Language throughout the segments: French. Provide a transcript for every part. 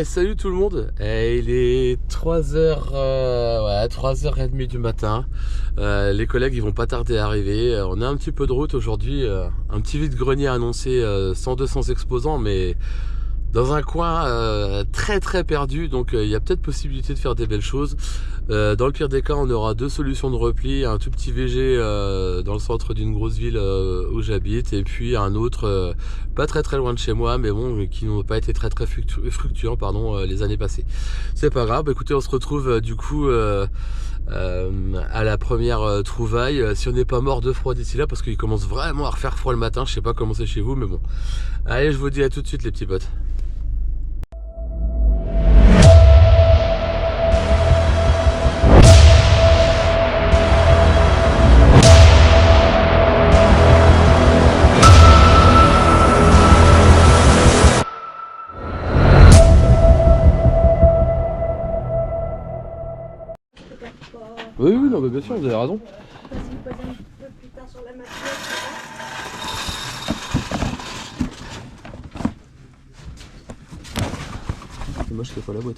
Salut tout le monde. Il est 3h, ouais, 3h30 du matin. Les collègues ils vont pas tarder à arriver. On a un petit peu de route aujourd'hui. Un petit vide-grenier annoncé, 100-200 exposants, mais dans un coin très très perdu. Donc il y a peut-être possibilité de faire des belles choses. Dans le pire des cas, on aura deux solutions de repli. Un tout petit VG dans le centre d'une grosse ville où j'habite. Et puis un autre pas très très loin de chez moi, mais bon, qui n'ont pas été très très fructueux pardon, les années passées. C'est pas grave. Écoutez, on se retrouve du coup à la première trouvaille. Si on n'est pas mort de froid d'ici là, parce qu'il commence vraiment à refaire froid le matin. Je sais pas comment c'est chez vous, mais bon. Allez, je vous dis à tout de suite les petits potes. Oui, oui, non, mais bien sûr, vous avez raison. Vas-y, pose un petit peu plus tard sur la matière. C'est moche qu'il n'y a pas la boîte.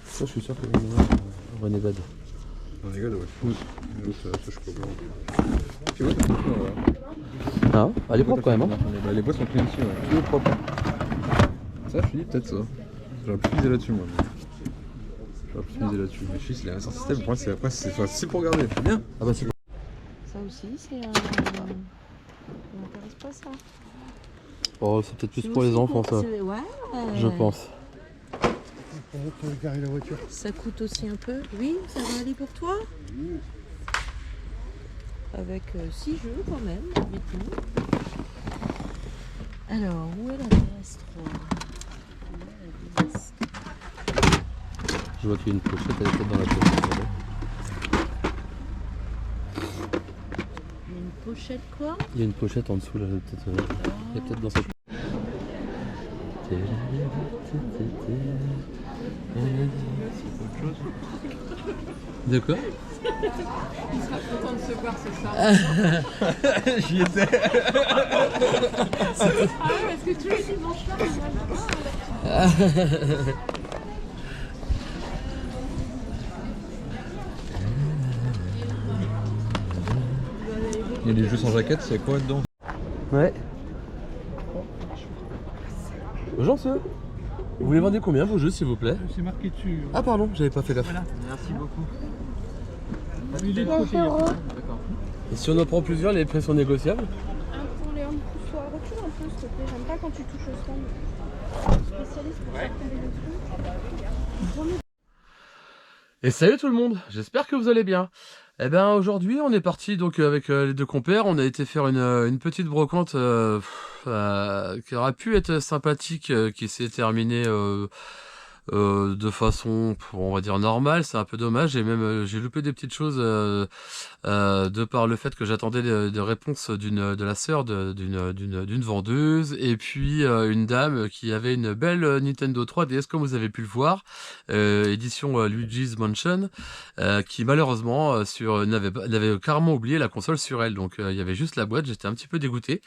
Ça, je suis sûr que René Bad. René Bad, ouais. Oui. Ça, je peux voir. Tu vois, c'est propre, ouais. Ah, elle est propre quand même. Hein. Les boîtes sont clean ici, ouais. Tout est propre. Ça, je me dis peut-être ça. J'aurais pu miser là-dessus, moi. J'aurais pu miser là-dessus. Mais je c'est un système. Le problème, c'est après, c'est pour regarder. C'est bien. Ah bah c'est bon. Ça aussi, c'est un. Ça m'intéresse pas ça. Oh, c'est peut-être plus pour les enfants ça. Ouais. Je pense. Pour garer la voiture. Ça coûte aussi un peu. Oui, ça va aller pour toi. Avec 6 jeux quand même, du coup. Alors, où est la PS3? Je vois qu'il y a une pochette, elle est peut-être dans la pochette. Il y a une pochette quoi? Il y a une pochette en dessous là, peut-être. Il y a peut-être dans cette. De quoi? Il sera content de se voir ce soir. J'y étais. Ah ouais, parce que tous les dimanches là, on a le droit. Il y a des jeux sans jaquette, c'est quoi dedans? Ouais. Bonjour monsieur. Vous les vendez combien vos jeux s'il vous plaît? C'est marqué dessus. Ah pardon, j'avais pas fait gaffe. Voilà, merci beaucoup. Et si on en prend plusieurs, les prix sont négociables? Attends, Léon, pousse-toi, recule un peu s'il te plaît. J'aime pas quand tu touches au stand. Spécialiste pour faire tomber les trucs. Et salut tout le monde, j'espère que vous allez bien. Eh ben aujourd'hui on est parti donc avec les deux compères, on a été faire une petite brocante qui aurait pu être sympathique, qui s'est terminée de façon, on va dire, normale. C'est un peu dommage, et même j'ai loupé des petites choses de par le fait que j'attendais des réponses de la sœur d'une vendeuse, et puis une dame qui avait une belle Nintendo 3DS comme vous avez pu le voir, édition Luigi's Mansion, qui malheureusement n'avait carrément oublié la console sur elle, donc il y avait juste la boîte. J'étais un petit peu dégoûté,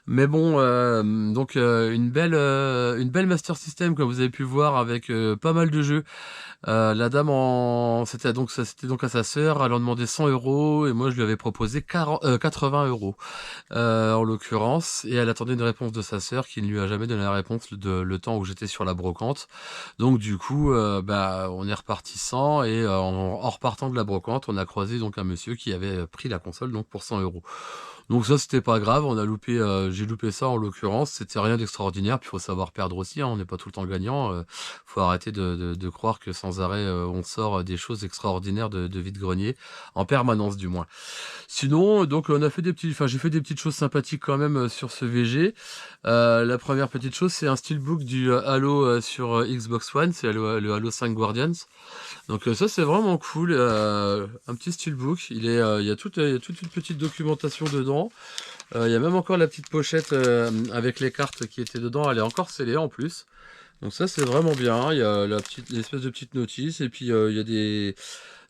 mais bon, donc une belle Master System comme vous avez pu voir, avec pas mal de jeux. La dame c'était donc à sa sœur, elle en demandait 100 € et moi je lui avais proposé 80 € en l'occurrence, et elle attendait une réponse de sa sœur qui ne lui a jamais donné la réponse le temps où j'étais sur la brocante. Donc du coup, on est reparti sans, et en repartant de la brocante, on a croisé donc un monsieur qui avait pris la console donc pour 100 €. Donc ça c'était pas grave, on a loupé, j'ai loupé ça en l'occurrence, c'était rien d'extraordinaire. Puis il faut savoir perdre aussi, hein, on n'est pas tout le temps gagnant, faut arrêter de croire que sans arrêt on sort des choses extraordinaires de vide-grenier, en permanence du moins. Sinon, donc on a fait j'ai fait des petites choses sympathiques quand même sur ce VG. La première petite chose, c'est un steelbook du Halo sur Xbox One, c'est le Halo 5 Guardians. Donc ça c'est vraiment cool, un petit steelbook, il y a toute une petite documentation dedans. Il y a même encore la petite pochette avec les cartes qui étaient dedans, elle est encore scellée en plus. Donc ça c'est vraiment bien, il y a l'espèce de petite notice, et puis il y a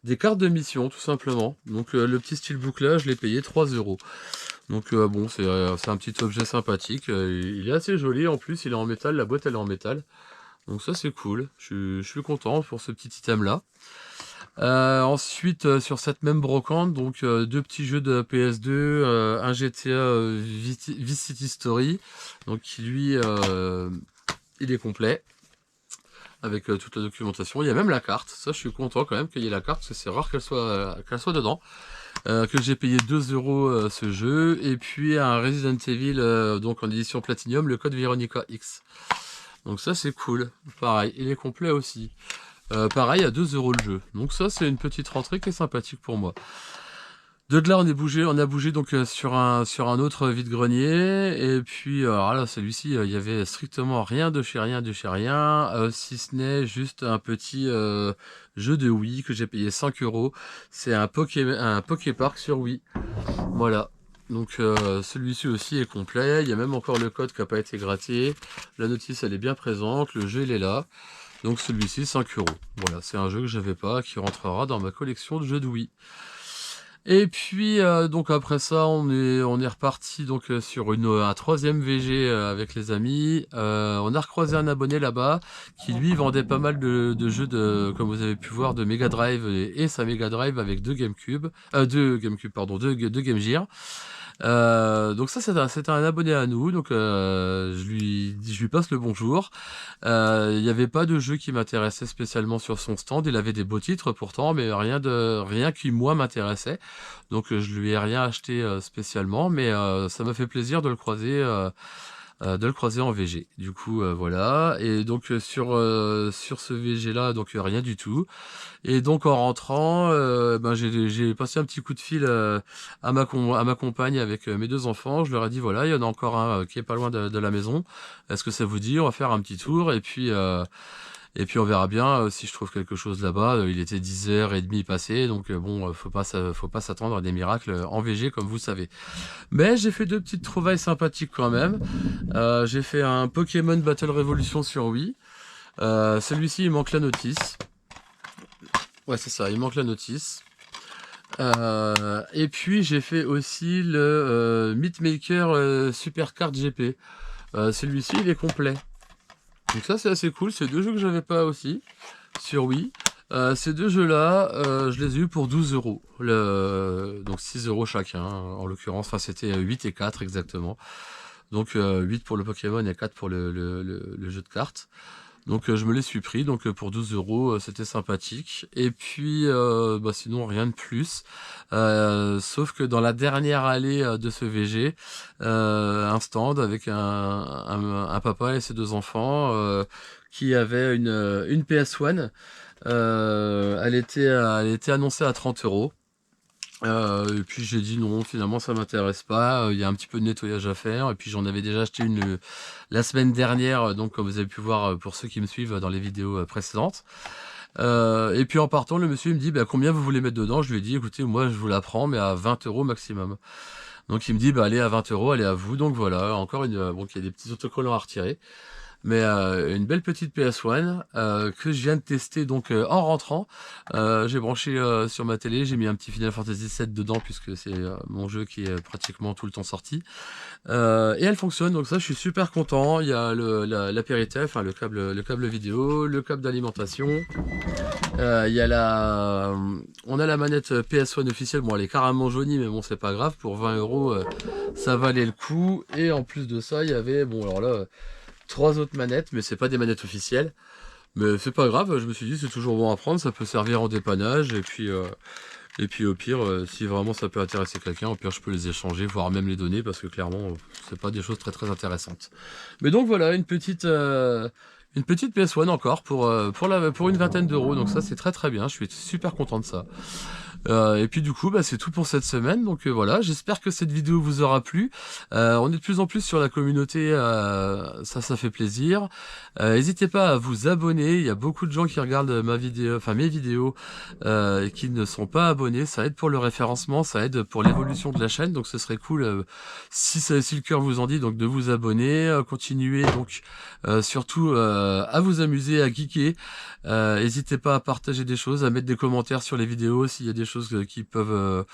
des cartes de mission tout simplement. Donc le petit steelbook là, je l'ai payé 3 €. Donc bon, c'est un petit objet sympathique. Il est assez joli en plus, il est en métal, la boîte elle est en métal. Donc ça c'est cool, je suis content pour ce petit item là. Ensuite sur cette même brocante, donc deux petits jeux de PS2, un GTA Vice City Story, donc qui lui il est complet avec toute la documentation. Il y a même la carte, ça je suis content quand même qu'il y ait la carte parce que c'est rare qu'elle soit dedans. Que j'ai payé 2 € ce jeu, et puis un Resident Evil donc en édition Platinum, le code Veronica X. Donc ça c'est cool, pareil, il est complet aussi. Pareil à 2 € le jeu. Donc ça c'est une petite rentrée qui est sympathique pour moi. De là on a bougé donc sur un autre vide-grenier, et puis alors là celui-ci il y avait strictement rien de chez rien, si ce n'est juste un petit jeu de Wii que j'ai payé 5 €. C'est un Poképark sur Wii. Voilà. Donc celui-ci aussi est complet, il y a même encore le code qui n'a pas été gratté, la notice elle est bien présente, le jeu il est là. Donc celui-ci 5 €. Voilà, c'est un jeu que j'avais pas, qui rentrera dans ma collection de jeux de Wii. Et puis donc après ça on est reparti donc sur un troisième VG avec les amis. On a recroisé un abonné là-bas qui lui vendait pas mal de jeux comme vous avez pu voir, de Mega Drive et sa Mega Drive avec deux Game Gear. Donc ça c'est un abonné à nous, donc je lui passe le bonjour. Il n'y avait pas de jeu qui m'intéressait spécialement sur son stand, il avait des beaux titres pourtant, mais rien qui moi m'intéressait, donc je lui ai rien acheté spécialement, mais ça m'a fait plaisir de le croiser en VG. Du coup voilà, et donc sur ce VG là, donc rien du tout. Et donc en rentrant, j'ai passé un petit coup de fil à ma compagne avec mes deux enfants. Je leur ai dit voilà, il y en a encore un qui est pas loin de la maison. Est-ce que ça vous dit, on va faire un petit tour, et puis on verra bien si je trouve quelque chose là-bas. Il était 10h30 passé, donc bon, faut pas s'attendre à des miracles en VG comme vous savez. Mais j'ai fait deux petites trouvailles sympathiques quand même. J'ai fait un Pokémon Battle Revolution sur Wii. Celui-ci il manque la notice. Ouais c'est ça, il manque la notice. Et puis j'ai fait aussi le Mythmaker Supercard GP. Celui-ci il est complet. Donc ça c'est assez cool, c'est deux jeux que j'avais pas aussi sur Wii. Ces deux jeux là, je les ai eu pour 12 €. Donc 6 € chacun en l'occurrence, enfin c'était 8 et 4 exactement. Donc 8 pour le Pokémon et 4 pour le jeu de cartes. Donc je me les suis pris, donc pour 12 €, c'était sympathique. Et puis sinon rien de plus, sauf que dans la dernière allée de ce VG, un stand avec un papa et ses deux enfants qui avait une PS1. Elle était annoncée à 30 €. Et puis j'ai dit non, finalement ça m'intéresse pas, il y a un petit peu de nettoyage à faire, et puis j'en avais déjà acheté une la semaine dernière, donc comme vous avez pu voir pour ceux qui me suivent dans les vidéos précédentes. Et puis en partant, le monsieur il me dit combien vous voulez mettre dedans. Je lui ai dit écoutez, moi je vous la prends mais à 20 € maximum. Donc il me dit allez à 20 €, allez à vous. Donc voilà, encore il y a des petits autocollants à retirer. Mais une belle petite PS1 que je viens de tester donc en rentrant. J'ai branché sur ma télé, j'ai mis un petit Final Fantasy VII dedans puisque c'est mon jeu qui est pratiquement tout le temps sorti. Et elle fonctionne, donc ça je suis super content. Il y a la Péritel, enfin le câble vidéo, le câble d'alimentation. Il y a on a la manette PS1 officielle, bon elle est carrément jaunie mais bon c'est pas grave, pour 20 € ça valait le coup. Et en plus de ça il y avait, bon alors là, 3 autres manettes, mais c'est pas des manettes officielles. Mais c'est pas grave, je me suis dit c'est toujours bon à prendre, ça peut servir en dépannage, et puis au pire, si vraiment ça peut intéresser quelqu'un, au pire je peux les échanger, voire même les donner, parce que clairement c'est pas des choses très très intéressantes. Mais donc voilà, une petite PS1 encore pour une vingtaine d'euros, donc ça c'est très très bien, je suis super content de ça. Et puis du coup c'est tout pour cette semaine, donc voilà, j'espère que cette vidéo vous aura plu. On est de plus en plus sur la communauté, ça fait plaisir. N'hésitez pas à vous abonner, il y a beaucoup de gens qui regardent mes vidéos et qui ne sont pas abonnés, ça aide pour le référencement, ça aide pour l'évolution de la chaîne, donc ce serait cool si le cœur vous en dit donc de vous abonner, continuer donc surtout à vous amuser, à geeker. N'hésitez pas à partager des choses, à mettre des commentaires sur les vidéos s'il y a des choses qui peuvent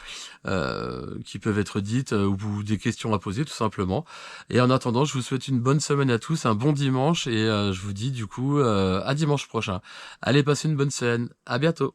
être dites ou des questions à poser tout simplement. Et en attendant, je vous souhaite une bonne semaine à tous, un bon dimanche et je vous dis du coup à dimanche prochain. Allez, passez une bonne semaine. À bientôt.